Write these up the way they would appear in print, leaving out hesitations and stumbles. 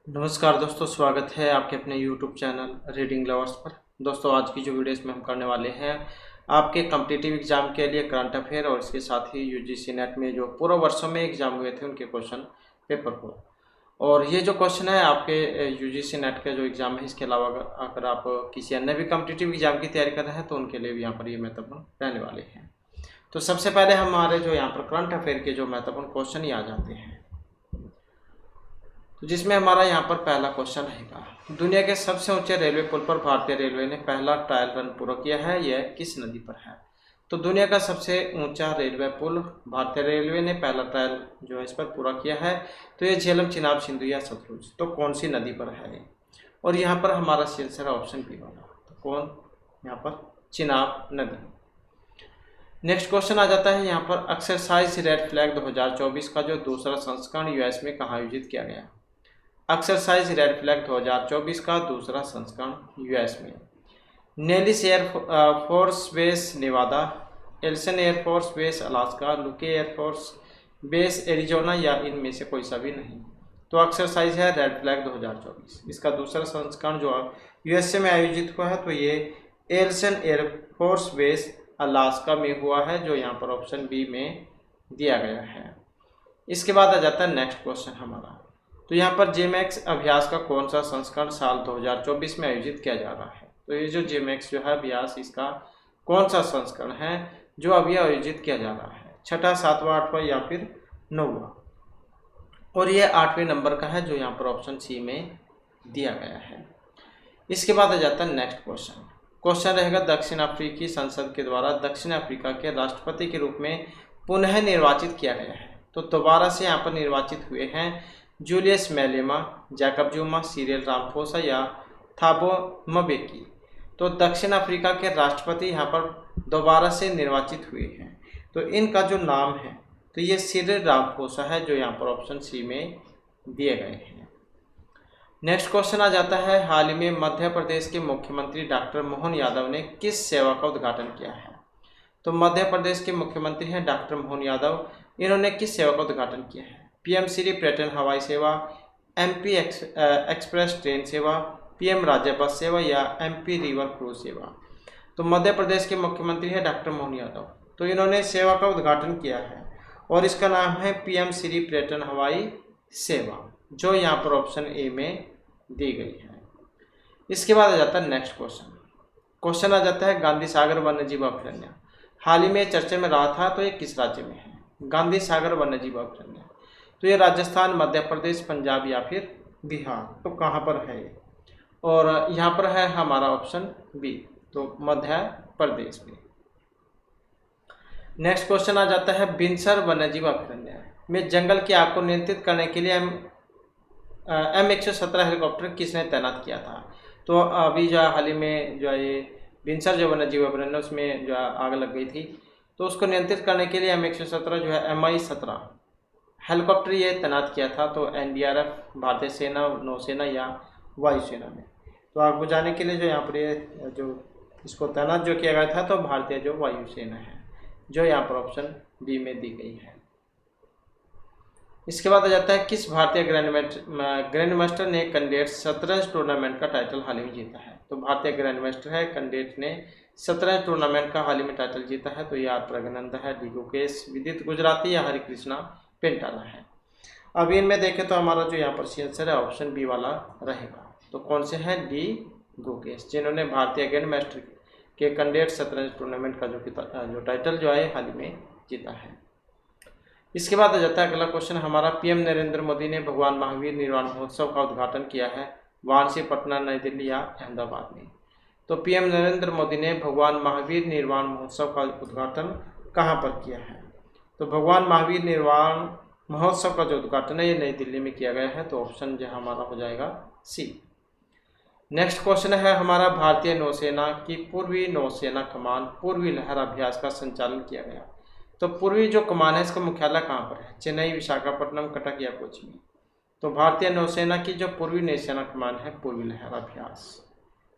नमस्कार दोस्तों, स्वागत है आपके अपने YouTube चैनल रीडिंग लवर्स पर। दोस्तों, आज की जो वीडियो इसमें हम करने वाले हैं आपके कॉम्पिटिटिव एग्जाम के लिए करंट अफेयर और इसके साथ ही यूजीसी नेट में जो पूर्व वर्षों में एग्जाम हुए थे उनके क्वेश्चन पेपर को। और ये जो क्वेश्चन है आपके यूजीसी नेट का जो एग्ज़ाम है, इसके अलावा अगर आप किसी अन्य भी कॉम्पिटिटिव एग्जाम की तैयारी कर रहे हैं तो उनके लिए भी यहाँ पर ये महत्वपूर्ण रहने वाले हैं। तो सबसे पहले हमारे जो यहाँ पर करंट अफेयर के जो महत्वपूर्ण क्वेश्चन ही आ जाते हैं, तो जिसमें हमारा यहाँ पर पहला क्वेश्चन रहेगा, दुनिया के सबसे ऊंचे रेलवे पुल पर भारतीय रेलवे ने पहला ट्रायल रन पूरा किया है, यह किस नदी पर है? तो दुनिया का सबसे ऊंचा रेलवे पुल भारतीय रेलवे ने पहला ट्रायल जो है इस पर पूरा किया है, तो ये झेलम, चिनाब, सिंधु या सतलुज, तो कौन सी नदी पर है? और यहाँ पर हमारा आंसर है ऑप्शन बी वाला, तो कौन यहाँ पर? चिनाब नदी। नेक्स्ट क्वेश्चन आ जाता है यहाँ पर, एक्सरसाइज रेड फ्लैग 2024 का जो दूसरा संस्करण यूएस में कहाँ आयोजित किया गया? एक्सरसाइज रेड फ्लैग 2024 का दूसरा संस्करण यूएस में Nellis air force base Nevada, Eielson air force base Alaska, Luke air force base Arizona या इनमें से कोई सा भी नहीं। तो एक्सरसाइज है रेड फ्लैग 2024, इसका दूसरा संस्करण जो यूएसए में आयोजित हुआ है तो ये एल्सन एयर फोर्स बेस अलास्का में हुआ है, जो यहाँ पर ऑप्शन बी में दिया गया है। इसके बाद आ जाता है नेक्स्ट क्वेश्चन हमारा, तो यहाँ पर जेमैक्स अभ्यास का कौन सा संस्करण साल 2024 में आयोजित किया जा रहा है? तो ये जो जेमैक्स जो है अभ्यास, इसका कौन सा संस्करण है जो अभी आयोजित किया जा रहा है? छठा, सातवां, आठवां या फिर नौवां? और ये 8वें नंबर का है, जो यहाँ पर ऑप्शन सी में दिया गया है। इसके बाद आ जाता है नेक्स्ट क्वेश्चन। क्वेश्चन रहेगा, दक्षिण अफ्रीकी संसद के द्वारा दक्षिण अफ्रीका के राष्ट्रपति के रूप में पुनः निर्वाचित किया गया है, तो दोबारा से यहाँ पर निर्वाचित हुए हैं Julius Malema, Jacob Zuma, Cyril Ramaphosa या थाबो मबेकी। तो दक्षिण अफ्रीका के राष्ट्रपति यहाँ पर दोबारा से निर्वाचित हुए हैं, तो इनका जो नाम है तो ये सिरिल रामफोसा है, जो यहाँ पर ऑप्शन सी में दिए गए हैं। नेक्स्ट क्वेश्चन आ जाता है, हाल ही में मध्य प्रदेश के मुख्यमंत्री डॉक्टर मोहन यादव ने किस सेवा का उद्घाटन किया है? तो मध्य प्रदेश के मुख्यमंत्री हैं डॉक्टर मोहन यादव, इन्होंने किस सेवा का उद्घाटन किया है? पीएम श्री पर्यटन हवाई सेवा, एमपी एक्सप्रेस ट्रेन सेवा, पीएम राज्य बस सेवा या एमपी रिवर क्रूज सेवा? तो मध्य प्रदेश के मुख्यमंत्री है डॉक्टर मोहन यादव, तो इन्होंने सेवा का उद्घाटन किया है और इसका नाम है पीएम श्री पर्यटन हवाई सेवा, जो यहाँ पर ऑप्शन ए में दी गई है। इसके बाद आ जाता है नेक्स्ट क्वेश्चन। क्वेश्चन आ जाता है, गांधी सागर वन्यजीव अभयारण्य हाल ही में चर्चा में रहा था, तो ये किस राज्य में है? गांधी सागर वन्यजीव अभयारण्य, तो ये राजस्थान, मध्य प्रदेश, पंजाब या फिर बिहार, तो कहाँ पर है ये? और यहाँ पर है हमारा ऑप्शन बी, तो मध्य प्रदेश में। नेक्स्ट क्वेश्चन आ जाता है, बिनसर वन्यजीव अभयारण्य में जंगल की आग को नियंत्रित करने के लिए M117 हेलीकॉप्टर किसने तैनात किया था? तो अभी जो हाल ही में जो ये बिनसर जो वन्यजीव अभयारण्य उसमें जो आग लग गई थी, तो उसको नियंत्रित करने के लिए M117 जो है MI-17 हेलीकॉप्टर ये तैनात किया था, तो एनडीआरएफ, भारतीय सेना, नौसेना या वायुसेना में। तो आग बुझाने के लिए जो यहाँ पर ये जो इसको तैनात जो किया गया था, तो भारतीय जो वायुसेना है, जो यहाँ पर ऑप्शन बी में दी गई है। इसके बाद आ जाता है, किस भारतीय ग्रैंड मास्टर ने कैंडिडेट शतरंज टूर्नामेंट का टाइटल हाल ही में जीता है? तो भारतीय ग्रैंड मास्टर है, कैंडिडेट ने शतरंज टूर्नामेंट का हाल ही में टाइटल जीता है, तो ये आर प्रज्ञानंद है, डी गुकेश, विदित गुजराती या हरिकृष्णा पेंटाला है। अब इनमें देखें तो हमारा जो यहाँ पर आंसर है ऑप्शन बी वाला रहेगा, तो कौन से हैं? डी गुकेश, जिन्होंने भारतीय ग्रैंड मास्टर के कैंडिडेट शतरंज टूर्नामेंट का जो टाइटल जो है हाल ही में जीता है। इसके बाद आ जाता है अगला क्वेश्चन हमारा, पीएम नरेंद्र मोदी ने भगवान महावीर निर्वाण महोत्सव का उद्घाटन किया है वाराणसी, पटना, नई दिल्ली या अहमदाबाद में? तो पीएम नरेंद्र मोदी ने भगवान महावीर निर्वाण महोत्सव का उद्घाटन कहाँ पर किया है? तो भगवान महावीर निर्वाण महोत्सव का जो उद्घाटन है ये नई दिल्ली में किया गया है, तो ऑप्शन जो हमारा हो जाएगा सी। नेक्स्ट क्वेश्चन है हमारा, भारतीय नौसेना की पूर्वी नौसेना कमान पूर्वी लहर अभ्यास का संचालन किया गया, तो पूर्वी जो कमान है इसका मुख्यालय कहाँ पर है? चेन्नई, विशाखापट्टनम, कटक या कोची में? तो भारतीय नौसेना की जो पूर्वी नौसेना कमान है पूर्वी लहर अभ्यास,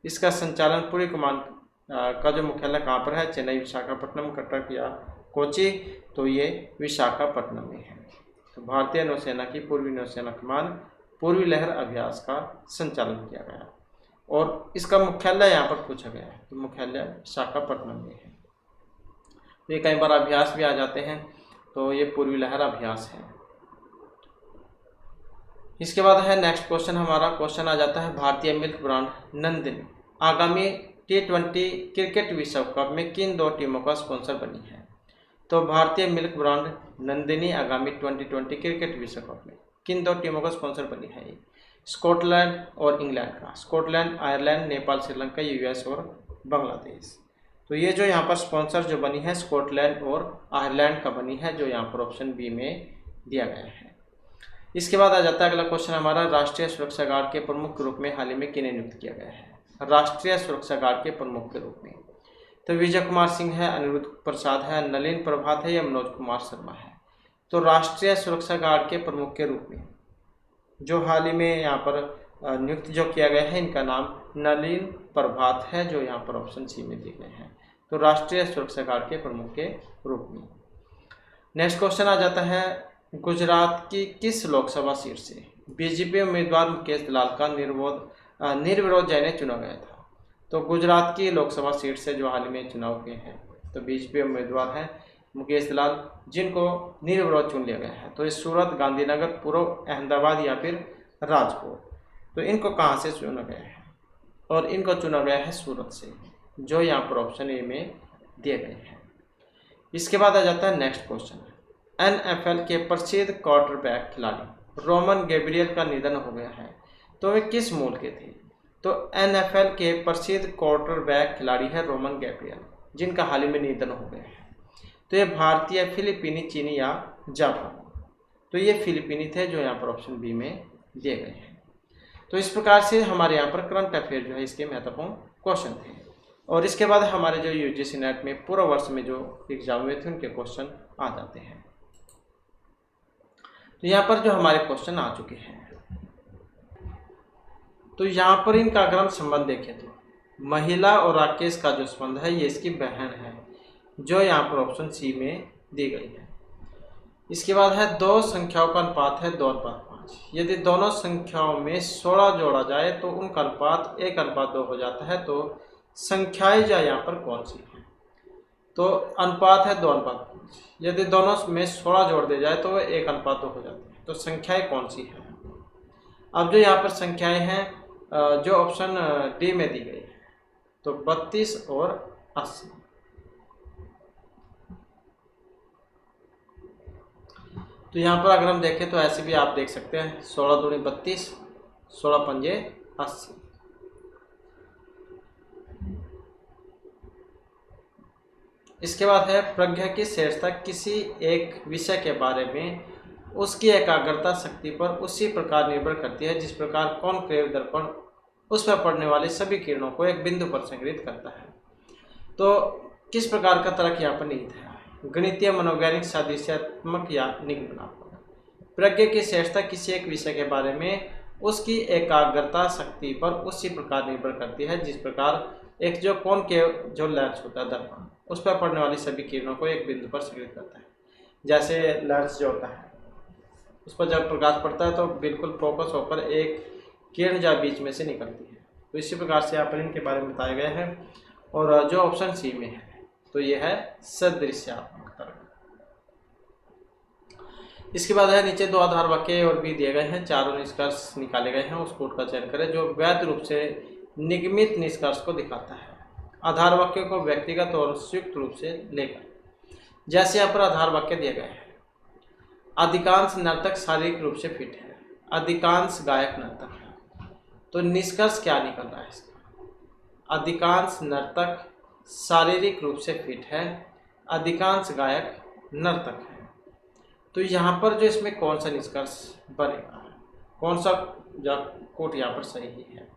इसका संचालन पूर्वी कमान का जो मुख्यालय कहाँ पर है? चेन्नई, विशाखापट्टनम, कटक या कोची? तो ये विशाखापट्टनम में है। तो भारतीय नौसेना की पूर्वी नौसेना कमान पूर्वी लहर अभ्यास का संचालन किया गया और इसका मुख्यालय यहाँ पर पूछा गया है, तो मुख्यालय विशाखापट्टनम में है। तो ये कई बार अभ्यास भी आ जाते हैं, तो ये पूर्वी लहर अभ्यास है। इसके बाद है नेक्स्ट क्वेश्चन, हमारा क्वेश्चन आ जाता है भारतीय मिल्क ब्रांड नंदिनी आगामी T20 क्रिकेट विश्व कप में किन 2 टीमों का स्पॉन्सर बनी है। तो भारतीय मिल्क ब्रांड नंदिनी आगामी 2020 क्रिकेट विश्व कप में किन 2 टीमों का स्पॉन्सर बनी है। स्कॉटलैंड और इंग्लैंड का, Scotland, Ireland, Nepal, Sri Lanka, US और बांग्लादेश। तो ये जो यहाँ पर स्पॉन्सर जो बनी है स्कॉटलैंड और आयरलैंड का बनी है, जो यहाँ पर ऑप्शन बी में दिया गया है। इसके बाद आ जाता है अगला क्वेश्चन हमारा, राष्ट्रीय सुरक्षा गार्ड के प्रमुख के रूप में हाल ही में किन्हें नियुक्त किया गया है। राष्ट्रीय सुरक्षा गार्ड के प्रमुख के रूप में तो विजय कुमार सिंह है, अनिरुद्ध प्रसाद है, नलिन प्रभात है या मनोज कुमार शर्मा है। तो राष्ट्रीय सुरक्षा गार्ड के प्रमुख के रूप में जो हाल ही में यहाँ पर नियुक्त जो किया गया है, इनका नाम नलिन प्रभात है, जो यहाँ पर ऑप्शन सी में दिए गए हैं। तो राष्ट्रीय सुरक्षा गार्ड के प्रमुख के रूप में। नेक्स्ट क्वेश्चन आ जाता है, गुजरात की किस लोकसभा सीट से बीजेपी उम्मीदवार मुकेश दलाल का निर्विरोध जय चुना गया था। तो गुजरात की लोकसभा सीट से जो हाल ही में चुनाव किए हैं, तो बीजेपी उम्मीदवार हैं मुकेश दलाल, जिनको निर्विरोध चुन लिया गया है। तो ये सूरत, गांधीनगर, पूर्व अहमदाबाद या फिर राजकोट। तो इनको कहाँ से चुना गया है, और इनको चुना गया है सूरत से, जो यहाँ पर ऑप्शन ए में दिए गए हैं। इसके बाद आ जाता है नेक्स्ट क्वेश्चन, NFL के प्रसिद्ध क्वार्टरबैक खिलाड़ी रोमन गैब्रियल का निधन हो गया है। तो वे किस मूल के थे। तो NFL के प्रसिद्ध क्वार्टरबैक खिलाड़ी है रोमन गैब्रियल, जिनका हाल ही में निधन हो गया है। तो ये भारतीय, फिलिपीनी, चीनी या जापानी। तो ये फिलिपीनी थे, जो यहाँ पर ऑप्शन बी में दिए गए हैं। तो इस प्रकार से हमारे यहाँ पर करंट अफेयर जो है इसके महत्वपूर्ण क्वेश्चन थे। और इसके बाद हमारे जो UGC नेट में पूरा वर्ष में जो एग्जाम हुए थे उनके क्वेश्चन आ जाते हैं। तो यहाँ पर जो हमारे क्वेश्चन आ चुके हैं, तो यहाँ पर इनका अगर हम संबंध देखें तो महिला और राकेश का जो संबंध है ये इसकी बहन है, जो यहाँ पर ऑप्शन सी में दी गई है। इसके बाद है 2 संख्याओं का अनुपात है 2:5। यदि दोनों संख्याओं में 16 जोड़ा जाए तो उनका अनुपात 1:2 हो जाता है। तो संख्याएं जो यहाँ पर कौन सी है। तो अनुपात है 2:5, यदि दोनों में 16 जोड़ दिया जाए तो वह 1:2 हो जाती है। तो संख्याएं कौन सी है। अब जो यहाँ पर संख्याएं हैं जो ऑप्शन डी में दी गई है, तो 32 और 80। तो यहाँ पर अगर हम देखें तो ऐसे भी आप देख सकते हैं 16 दूनी 32, 16 पंजे 80। इसके बाद है प्रज्ञा की श्रेष्ठता किसी एक विषय के बारे में उसकी एकाग्रता शक्ति पर उसी प्रकार निर्भर करती है जिस प्रकार कॉनकेव दर्पण उस पर पड़ने वाली सभी किरणों को एक बिंदु पर संग्रहित करता है। तो किस प्रकार का तर्क यहाँ पर निहित है, गणितीय, मनोवैज्ञानिक, सादृश्यात्मक या निगमनात्मक। प्रज्ञा की श्रेष्ठता किसी एक विषय के बारे में उसकी एकाग्रता शक्ति पर उसी प्रकार निर्भर करती है जिस प्रकार एक जो कॉनकेव जो लेंस होता है दर्पण उस पर पड़ने वाली सभी किरणों को एक बिंदु पर संग्रहित करता है। जैसे लेंस जो होता है उस पर जब प्रकाश पड़ता है तो बिल्कुल फोकस होकर एक किरण जो बीच में से निकलती है। तो इसी प्रकार से यहाँ पर इनके बारे में बताया गया है। और जो ऑप्शन सी में है तो ये है सदृश्यात्मक तर्क। इसके बाद है नीचे 2 आधार वाक्य और भी दिए गए हैं, 4 निष्कर्ष निकाले गए हैं, उस कोड का चयन करें जो वैध रूप से निगमित निष्कर्ष को दिखाता है। आधार वाक्य को व्यक्तिगत और संयुक्त रूप से लेकर, जैसे यहाँ पर आधार वाक्य दिए गए हैं, अधिकांश नर्तक शारीरिक रूप से फिट है, अधिकांश गायक नर्तक है। तो निष्कर्ष क्या निकल रहा है इसका, अधिकांश नर्तक शारीरिक रूप से फिट है, अधिकांश गायक नर्तक है। तो यहाँ पर जो इसमें कौन सा निष्कर्ष बनेगा, कौन सा कोट यहाँ पर सही है।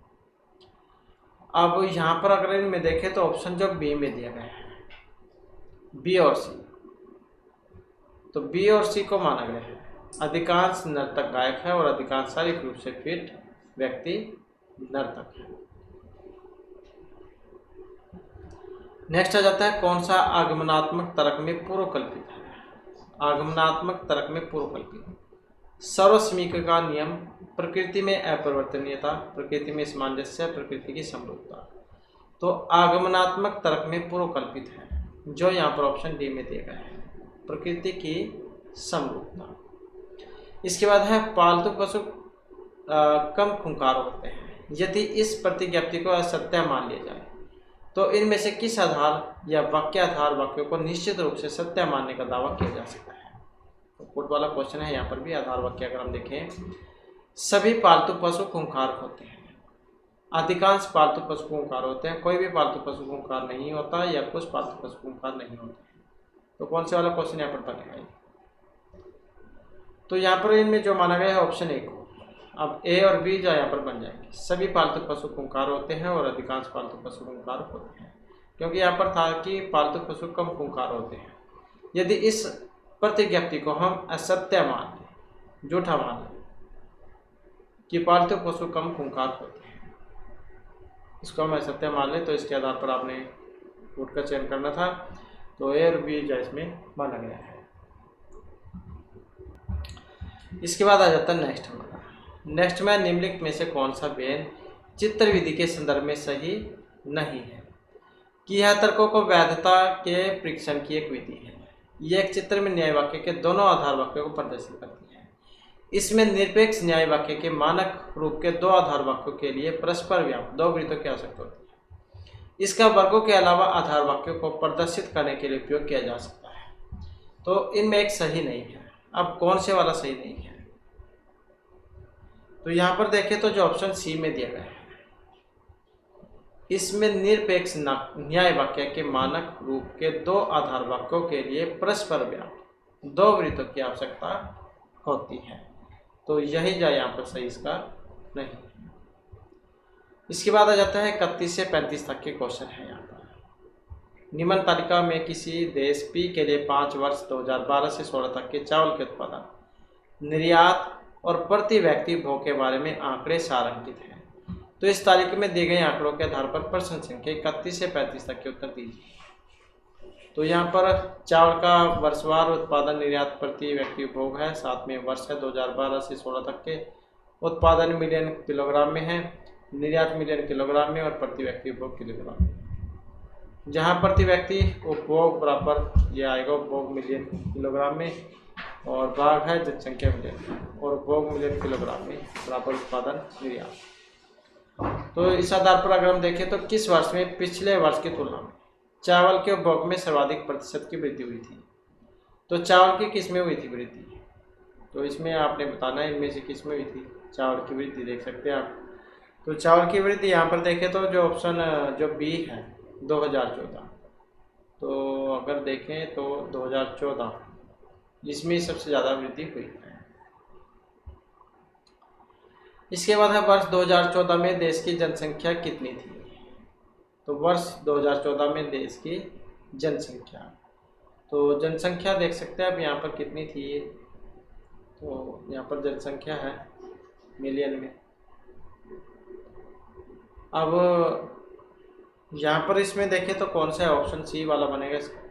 अब यहाँ पर अगर इनमें देखें तो ऑप्शन जो बी में दिया गया है, बी और सी, तो बी और सी को माना गया है, अधिकांश नर्तक गायक है और अधिकांश शारीरिक रूप से फिट व्यक्ति नर्तक है। नेक्स्ट आ जाता है कौन सा आगमनात्मक तर्क में पूर्व कल्पित है। आगमनात्मक तर्क में पूर्व कल्पित सर्वसमीक का नियम, प्रकृति में अपरिवर्तनीयता, प्रकृति में सामंजस्य, प्रकृति की समरूपता। तो आगमनात्मक तर्क में पूर्वकल्पित है, जो यहाँ पर ऑप्शन डी में दिया गया है, प्रकृति की समरूपता। इसके बाद है पालतू पशु कम खूंखार होते हैं। यदि इस प्रतिज्ञप्ति को असत्य मान लिया जाए तो इनमें से किस आधार या वाक्याधार वाक्यों को निश्चित रूप से सत्य मानने का दावा किया जा सकता है। तो कोर्ट वाला क्वेश्चन है यहाँ पर भी। आधार वाक्य अगर हम देखें, सभी पालतू पशु खूंखार होते हैं, अधिकांश पालतू पशु खूंखार होते हैं, कोई भी पालतू पशु खूंखार नहीं होता, या कुछ पालतू पशु खूंखार नहीं होते हैं। तो कौन से वाला क्वेश्चन यहाँ पर बनेगा? तो यहाँ पर इनमें जो माना गया है ऑप्शन ए को। अब ए और बी जो यहाँ पर बन जाएंगे, सभी पालतू पशु खूंखार होते हैं और अधिकांश पालतू पशु खूंखार होते हैं, क्योंकि यहाँ पर था कि पालतू पशु कम खूंखार होते हैं। यदि इस प्रतिज्ञप्ति को हम असत्य मान लें, झूठा मान लें कि पालतू पशु कम खूंखार होते हैं, इसको हम असत्य मान लें, तो इसके आधार पर आपने रूट का चयन करना था। तो ए और बी जो इसमें माना गया है। इसके बाद आ जाता है नेक्स्ट हमारा। नेक्स्ट में निम्नलिखित में से कौन सा बयान चित्र विधि के संदर्भ में सही नहीं है? कि यह तर्कों को वैधता के परीक्षण की एक विधि है। यह एक चित्र में न्याय वाक्य के दोनों आधार वाक्यों को प्रदर्शित करती है। इसमें निरपेक्ष न्याय वाक्य के मानक रूप के दो आधार वाक्यों के लिए परस्पर व्याप्त दो वृत्तों की आवश्यकता होती है। इसका वर्गों के अलावा आधार वाक्यों को प्रदर्शित करने के लिए उपयोग किया जा सकता है। तो इनमें एक सही नहीं है। अब कौन से वाला सही नहीं है? तो यहाँ पर देखें तो जो ऑप्शन सी में दिया गया है, इसमें निरपेक्ष न्याय वाक्य के मानक रूप के दो आधार वाक्यों के लिए परस्पर व्याप्त दो वृत्तों की आवश्यकता होती है। तो यही जो यहाँ पर सही इसका नहीं है। इसके बाद आ जाता है 31 से 35 तक के क्वेश्चन है। यहाँ पर निम्न तालिका में किसी देश पी के लिए 5 वर्ष 2012 से 16 तक के चावल के उत्पादन, निर्यात और प्रति व्यक्ति भोग के बारे में आंकड़े सारंकित हैं। तो इस तालिका में दिए गए आंकड़ों के आधार पर प्रश्न संख्या 31 से 35 तक के उत्तर दीजिए। तो यहाँ पर चावल का वर्षवार उत्पादन, निर्यात, प्रति व्यक्ति उपभोग है, साथ में वर्ष है 2012 से 16 तक के, उत्पादन मिलियन किलोग्राम में है, निर्यात मिलियन किलोग्राम में और प्रति व्यक्ति उपभोग किलोग्राम में। जहाँ प्रति व्यक्ति उपभोग बराबर यह आएगा उपभोग मिलियन किलोग्राम में, और भाग है जनसंख्या मिलियन, और उपभोग मिलियन किलोग्राम में बराबर उत्पादन निर्यात। तो इस आधार पर अगर हम देखें तो किस वर्ष में पिछले वर्ष की तुलना में चावल के उपभोग में सर्वाधिक प्रतिशत की वृद्धि हुई थी? तो चावल की किस में हुई थी वृद्धि? तो इसमें आपने बताना है इनमें से किस में हुई थी चावल की वृद्धि। देख सकते हैं आप। तो चावल की वृद्धि यहाँ पर देखें तो जो ऑप्शन जो बी है 2014। तो अगर देखें तो 2014 इसमें सबसे ज़्यादा वृद्धि हुई है। इसके बाद है वर्ष 2014 में देश की जनसंख्या कितनी थी? तो वर्ष 2014 में देश की जनसंख्या, तो जनसंख्या देख सकते हैं आप यहाँ पर कितनी थी। तो यहाँ पर जनसंख्या है मिलियन में। अब यहाँ पर इसमें देखें तो कौन सा ऑप्शन सी वाला बनेगा इसका,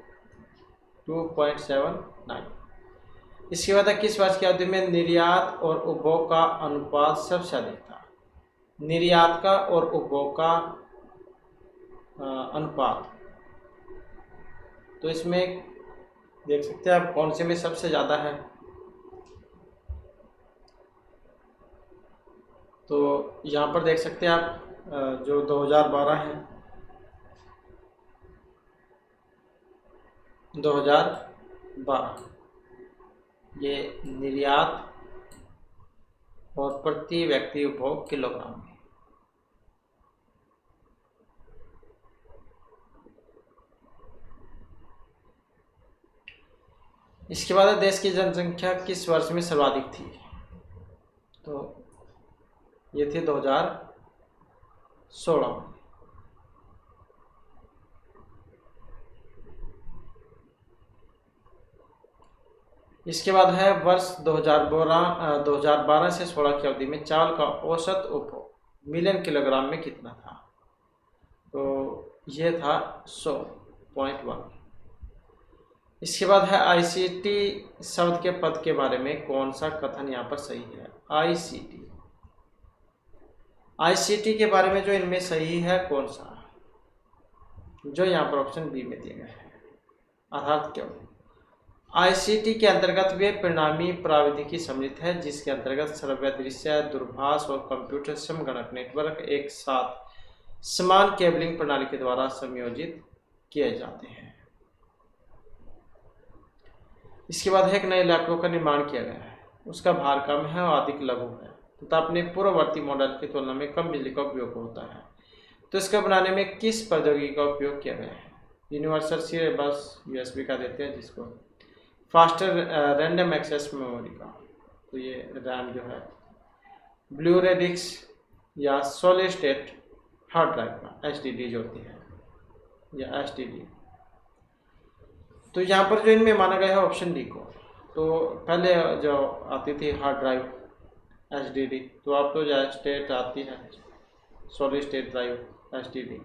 2.79। इसके बाद किस वर्ष की अवधि में निर्यात और उपभोग का अनुपात सबसे अधिक था? निर्यात का और उपभोग का अनुपात, तो इसमें देख सकते हैं आप कौन से में सबसे ज़्यादा है। तो यहाँ पर देख सकते हैं आप जो 2012 है, 2012 ये निर्यात और प्रति व्यक्ति उपभोग किलोग्राम में। इसके बाद देश की जनसंख्या किस वर्ष में सर्वाधिक थी? तो ये थी 2016 में। इसके बाद है वर्ष 2012 से 16 की अवधि में चावल का औसत उपभोग मिलियन किलोग्राम में कितना था? तो ये था 100.1। इसके बाद है आईसीटी शब्द के पद के बारे में कौन सा कथन यहाँ पर सही है। आईसीटी, आईसीटी के बारे में जो इनमें सही है कौन सा, जो यहाँ पर ऑप्शन बी में दिया गया है। अर्थात क्यों? आईसीटी के अंतर्गत वे परिणामी प्राविधिकी सम्मिलित है जिसके अंतर्गत श्रव्य, दृश्य, दूरभाष और कंप्यूटर समगणक नेटवर्क एक साथ समान केबलिंग प्रणाली के द्वारा संयोजित किए जाते हैं। इसके बाद एक नए लैपटॉप का निर्माण किया गया है, उसका भार कम है और अधिक लघु है तथा अपने पूर्ववर्ती मॉडल की तुलना में कम बिजली का उपयोग होता है। तो इसका बनाने में किस प्रौद्योगिकी का उपयोग किया गया है? यूनिवर्सल सीरियल बस यूएसबी का देते हैं जिसको, फास्टर रैंडम एक्सेस मेमोरी का, तो ये रैम जो है, ब्लू-रे डिस्क या सॉलिड स्टेट हार्ड ड्राइव का एचडीडी जो होती है या एचडीडी। तो यहाँ पर जो इनमें माना गया है ऑप्शन डी को। तो पहले जो आती थी हार्ड ड्राइव एचडीडी, तो अब तो जो स्टेट आती है सॉलिड स्टेट ड्राइव एचडीडी।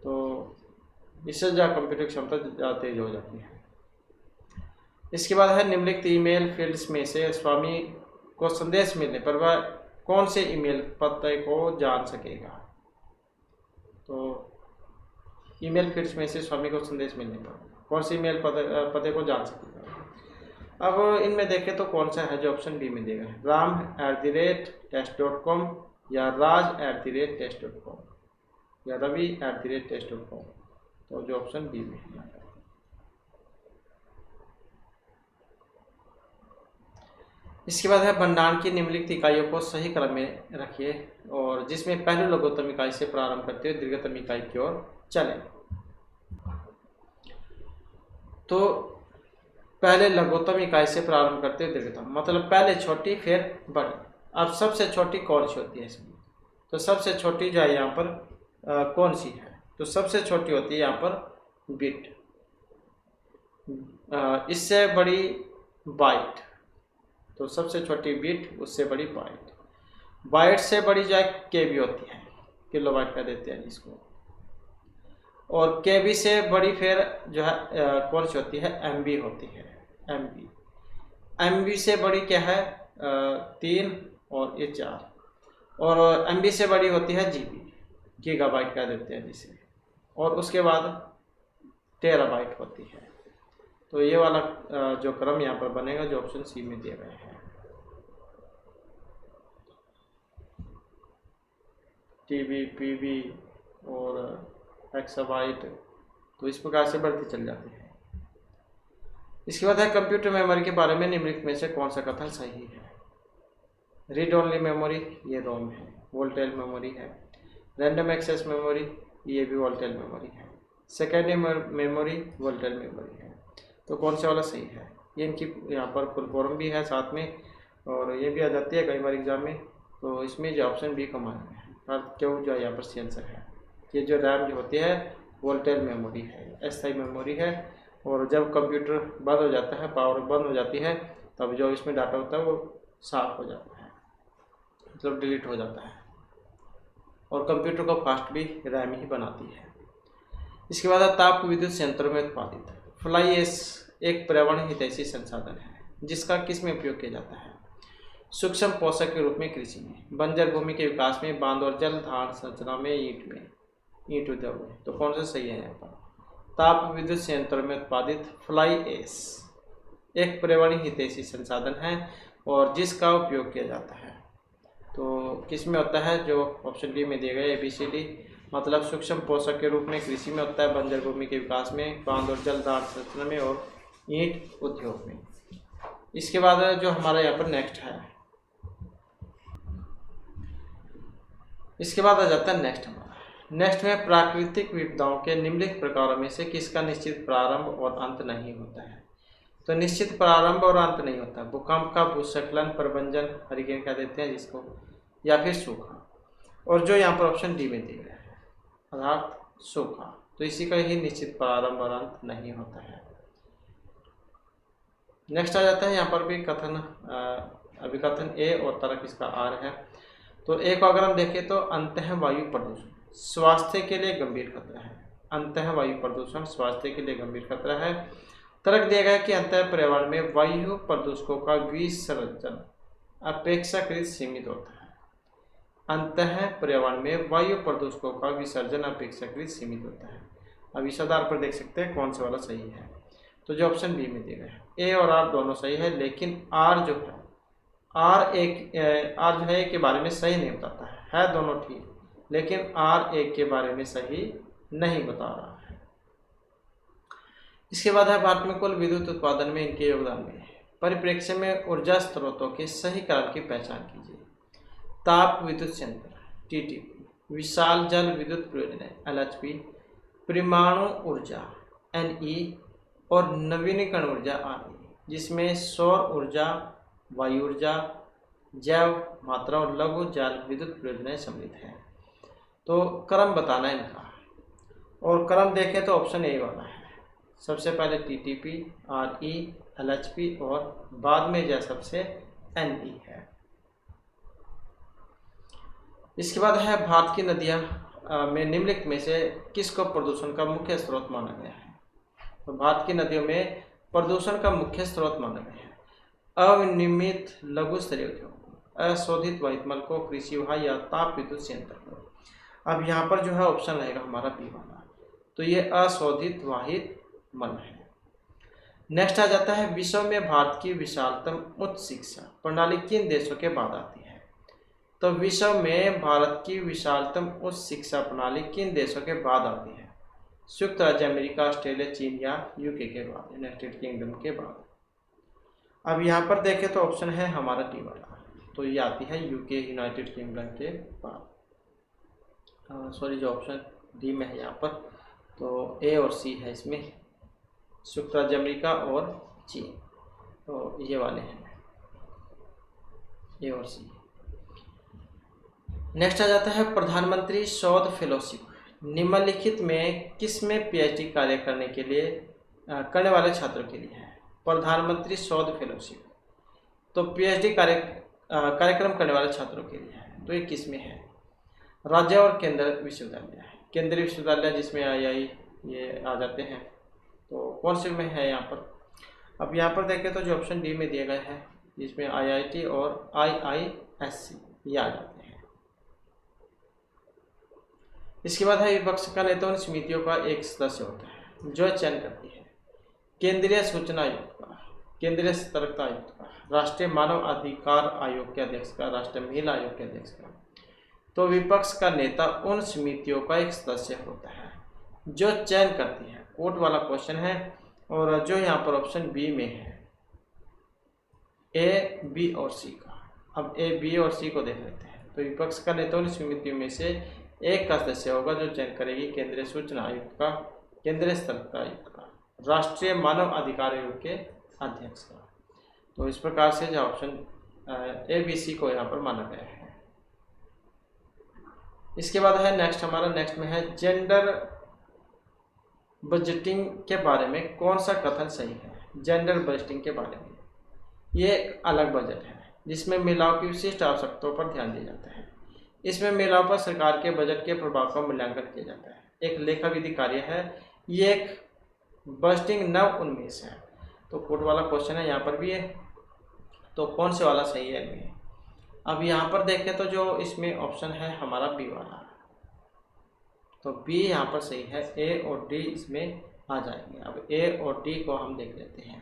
तो इससे ज़्यादा कंप्यूटर की क्षमता ज़्यादा तेज हो जाती है। इसके बाद है निम्नलिखित ईमेल फील्ड्स में से स्वामी को संदेश मिलने पर वह कौन से ईमेल पते को जान सकेगा। तो ईमेल फील्ड्स में से स्वामी को संदेश मिलने पर कौन से ईमेल पते को जान सकेगा। अब इनमें देखें तो कौन सा है जो ऑप्शन बी में देगा है, ram@test.com या raj@test.com या ravi@test.com। तो जो ऑप्शन बी में है। इसके बाद है भंडारण की निम्नलिखित इकाइयों को सही क्रम में रखिए और जिसमें पहली लघुत्तम इकाई से प्रारंभ करते हुए दीर्घतम इकाई की ओर चले। तो पहले लघुत्तम इकाई से प्रारंभ करते हुए दीर्घतम, मतलब पहले छोटी फिर बड़ी। अब सबसे छोटी कौन सी होती है इसमें? तो सबसे छोटी जो है यहाँ पर कौन सी है? तो सबसे छोटी होती है यहाँ पर बिट, इससे बड़ी बाइट। तो सबसे छोटी बिट, उससे बड़ी बाइट। बाइट से बड़ी जो है केबी होती है, किलोबाइट का देते हैं इसको। और केबी से बड़ी फिर जो है कौन सी होती है? एमबी होती है, एमबी। एमबी से बड़ी क्या है? 3 और ये 4। और एमबी से बड़ी होती है जीबी, गीगाबाइट का देते हैं जिसे। और उसके बाद टेराबाइट होती है। तो ये वाला जो क्रम यहाँ पर बनेगा जो ऑप्शन सी में दिए गए हैं। टीबी, पीबी और एक्साबाइट, तो इस प्रकार से बढ़ती चल जाती है। इसके बाद है कंप्यूटर मेमोरी के बारे में निम्नलिखित में से कौन सा कथन सही है। रीड ओनली मेमोरी, ये रोम है। वोल्टेल मेमोरी है। रैंडम एक्सेस मेमोरी, ये भी वोल्टेल मेमोरी है। सेकेंडरी मेमोरी, वोल्टेल मेमोरी है। तो कौन सा वाला सही है? ये इनकी यहाँ पर फुल फॉर्म भी है साथ में, और ये भी आ जाती है कई बार एग्जाम में। तो इसमें जो ऑप्शन बी का माना है, अर्थ क्यों जो यहाँ पर सी आंसर है। ये जो रैम जो होती है वोल्टेल मेमोरी है, अस्थायी मेमोरी है। और जब कंप्यूटर बंद हो जाता है, पावर बंद हो जाती है, तब जो इसमें डाटा होता है वो साफ हो जाता है, मतलब डिलीट हो जाता है। और कंप्यूटर को फास्ट भी रैम ही बनाती है। इसके बाद ताप विद्युत संयंत्रों में उत्पादित फ्लाई ऐश एक पर्यावरण हितैषी संसाधन है जिसका किस में उपयोग किया जाता है। सूक्ष्म पोषक के रूप में कृषि में, बंजर भूमि के विकास में, बांध और जल धारण संरचना में, ईंट उद्योग में। तो कौन सा सही है यहाँ पर? ताप विद्युत संयंत्रों में उत्पादित फ्लाई ऐश एक पर्यावरण हितैषी संसाधन है और जिसका उपयोग किया जाता है। तो किस में होता है? जो ऑप्शन डी में दिए गए ABCD, मतलब सूक्ष्म पोषक के रूप में कृषि में होता है, बंजर भूमि के विकास में, बांध और जल धारण संरचना में और ईंट उद्योग में। इसके बाद जो हमारा यहाँ पर नेक्स्ट है, इसके बाद आ जाता है नेक्स्ट हमारा। नेक्स्ट में प्राकृतिक विपदाओं के निम्नलिखित प्रकारों में से किसका निश्चित प्रारंभ और अंत नहीं होता है। तो निश्चित प्रारंभ और अंत नहीं होता। भूकंप का भूस्खलन, प्रबंधन, हरिकेन कह देते हैं जिसको, या फिर सूखा। और जो यहाँ पर ऑप्शन डी में दिया गया है अर्थात सूखा, तो इसी का ही निश्चित प्रारंभ और अंत नहीं होता है। नेक्स्ट आ जाता है यहाँ पर भी कथन, अभिकथन ए और तर्क इसका आर है। तो ए को अगर हम देखें तो अंतः वायु प्रदूषण स्वास्थ्य के लिए गंभीर खतरा है। अंतः वायु प्रदूषण स्वास्थ्य के लिए गंभीर खतरा है। तर्क दिया गया कि अंतः पर्यावरण में वायु प्रदूषकों का विसर्जन अपेक्षाकृत सीमित होता है। अंतः पर्यावरण में वायु प्रदूषकों का विसर्जन अपेक्षाकृत सीमित होता है। अब इस आधार पर देख सकते हैं कौन सा वाला सही है। तो जो ऑप्शन बी में दिया गया है, ए और आर दोनों सही है, लेकिन आर जो है आर जो है के बारे में सही नहीं बताता है दोनों ठीक, लेकिन आर एक के बारे में सही नहीं बता रहा है। इसके बाद है भारत में कुल विद्युत उत्पादन में इनके योगदान में परिप्रेक्ष्य में ऊर्जा स्रोतों के सही कारण की पहचान कीजिए। ताप विद्युत संयंत्र टीटीपी, विशाल जल विद्युत परियोजना एलएचपी, परमाणु ऊर्जा एनई और नवीनीकरण ऊर्जा आरई, जिसमें सौर ऊर्जा, वायु ऊर्जा, जैव मात्रा और लघु जल विद्युत परियोजनाएं सम्मिलित हैं। तो क्रम बताना है इनका, और क्रम देखें तो ऑप्शन ए वाला है। सबसे पहले टीटीपी, आरई, एलएचपी और बाद में जो सबसे एनई है। इसके बाद है भारत की नदियां में निम्नलिखित में से किसको प्रदूषण का मुख्य स्रोत माना गया है। तो भारत की नदियों में प्रदूषण का मुख्य स्रोत माना गया है अनियमित लघु स्तरीय उद्योग, अशोधित वायु मल को, कृषि वाहन या ताप विद्युत संयंत्र को। अब यहाँ पर जो है ऑप्शन रहेगा हमारा बी वाला, तो ये अशोधित वाहित मल है। नेक्स्ट आ जाता है विश्व में भारत की विशालतम उच्च शिक्षा प्रणाली किन देशों के बाद आती है। तो विश्व में भारत की विशालतम उच्च शिक्षा प्रणाली किन देशों के बाद आती है। संयुक्त राज्य अमेरिका, ऑस्ट्रेलिया, चीन या यूके के बाद, यूनाइटेड किंगडम के बाद। अब यहाँ पर देखें तो ऑप्शन है हमारा डी वाला, तो ये आती है यूके, यूनाइटेड किंगडम के बाद। सॉरी, जो ऑप्शन डी में है यहाँ पर, तो ए और सी है इसमें, संयुक्त राज्य अमेरिका और चीन, तो ये वाले हैं ए और सी। नेक्स्ट आ जाता है प्रधानमंत्री शोध फेलोशिप निम्नलिखित में किस में पीएचडी कार्य करने के लिए करने वाले छात्रों के लिए है। प्रधानमंत्री शोध फेलोशिप तो पीएचडी कार्यक्रम करने वाले छात्रों के लिए है। तो ये किस में है। राज्य और केंद्र विश्वविद्यालय, केंद्रीय विश्वविद्यालय जिसमें आई ये आ जाते हैं, तो कौन से में है यहाँ पर। अब यहाँ पर देखें तो जो ऑप्शन डी में दिया गया है, जिसमें आईआईटी और आईआईएससी ये आ जाते हैं। इसके बाद है विपक्ष का नेता उन समितियों का एक सदस्य होता है जो चयन करती है केंद्रीय सूचना आयोग का, केंद्रीय सतर्कता आयोग का, राष्ट्रीय मानव अधिकार आयोग के अध्यक्ष का, राष्ट्रीय महिला आयोग के अध्यक्ष का। तो विपक्ष का नेता उन समितियों का एक सदस्य होता है जो चयन करती है। कोर्ट वाला क्वेश्चन है, और जो यहाँ पर ऑप्शन बी में है ए, बी और सी का। अब ए, बी और सी को देख लेते हैं। तो विपक्ष का नेता उन समितियों में से एक का सदस्य होगा जो चयन करेगी केंद्रीय सूचना आयुक्त का, केंद्रीय सतर्कता आयुक्त का, राष्ट्रीय मानव अधिकार आयोग के अध्यक्ष का। तो इस प्रकार से जो ऑप्शन ए, बी, सी को यहाँ पर माना गया है। इसके बाद है नेक्स्ट में है जेंडर बजटिंग के बारे में कौन सा कथन सही है। जेंडर बजटिंग के बारे में, ये एक अलग बजट है जिसमें महिलाओं की विशिष्ट आवश्यकताओं पर ध्यान दिया जाता है। इसमें महिलाओं पर सरकार के बजट के प्रभाव का मूल्यांकन किया जाता है। एक लेखा विधि कार्य है, ये एक बजटिंग नव उन्मेष है। तो कोर्ट वाला क्वेश्चन है यहाँ पर भी है, तो कौन से वाला सही है इनमें। अब यहाँ पर देखें तो जो इसमें ऑप्शन है हमारा बी वाला, तो बी यहाँ पर सही है। ए और डी इसमें आ जाएंगे। अब ए और डी को हम देख लेते हैं।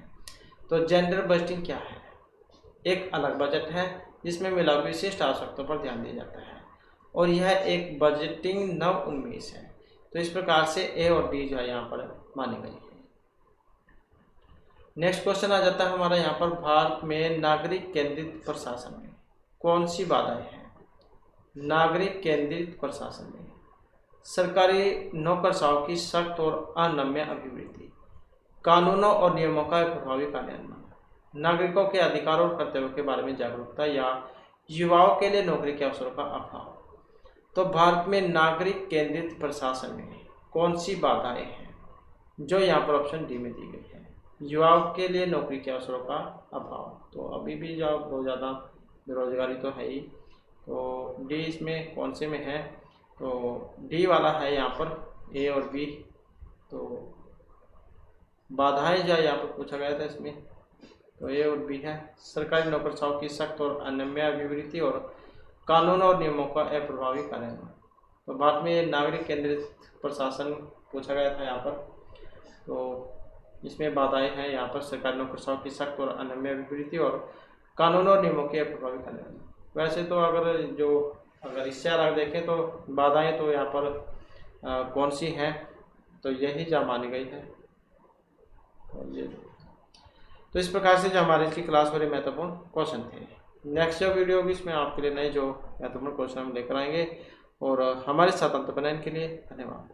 तो जेंडर बजटिंग क्या है। एक अलग बजट है जिसमें महिलाओं की विशिष्ट आवश्यकताओं पर ध्यान दिया जाता है, और यह एक बजटिंग नव उन्मेष है। तो इस प्रकार से ए और डी जो है यहाँ पर माने गए हैं। नेक्स्ट क्वेश्चन आ जाता है हमारा यहाँ पर, भारत में नागरिक केंद्रित प्रशासन में कौन सी बाधाएं हैं। नागरिक केंद्रित प्रशासन में सरकारी नौकरशाहों की सख्त और अनम्य अभिवृद्धि, कानूनों और नियमों का प्रभावी कार्यान्वयन, नागरिकों के अधिकारों और कर्तव्यों के बारे में जागरूकता, या युवाओं के लिए नौकरी के अवसरों का अभाव। तो भारत में नागरिक केंद्रित प्रशासन में कौन सी बाधाएं हैं, जो यहाँ पर ऑप्शन डी में दी गई है। युवाओं के लिए नौकरी के अवसरों का अभाव, तो अभी भी जो बहुत ज़्यादा बेरोजगारी तो है ही, तो डी इसमें कौन से में है, तो डी वाला है यहाँ पर। ए और बी तो बाधाएं जो यहाँ पर पूछा गया था इसमें, तो ए और बी है। सरकारी नौकरशाहों की सख्त और अनम्य अभिवृद्धि और कानून और नियमों का अप्रभावी कार्यान्वयन। तो भारत में नागरिक केंद्रित प्रशासन पूछा गया था यहाँ पर, तो इसमें बाधाएं हैं यहाँ पर सरकारी नौकरशाहों की सख्त और अनम्य अभिवृद्धि और कानून और नियमों के अप्रभावी कार्यान्वयन। वैसे तो अगर इससे अलग देखें तो बाधाएं तो यहाँ पर कौन सी हैं, तो यही जो मानी गई है। तो इस प्रकार से जो हमारे इसकी क्लास बड़े महत्वपूर्ण क्वेश्चन थे। नेक्स्ट जो वीडियो होगी इसमें आपके लिए नए जो महत्वपूर्ण क्वेश्चन हम लेकर आएंगे, और हमारे साथ अंत बनाने के लिए धन्यवाद।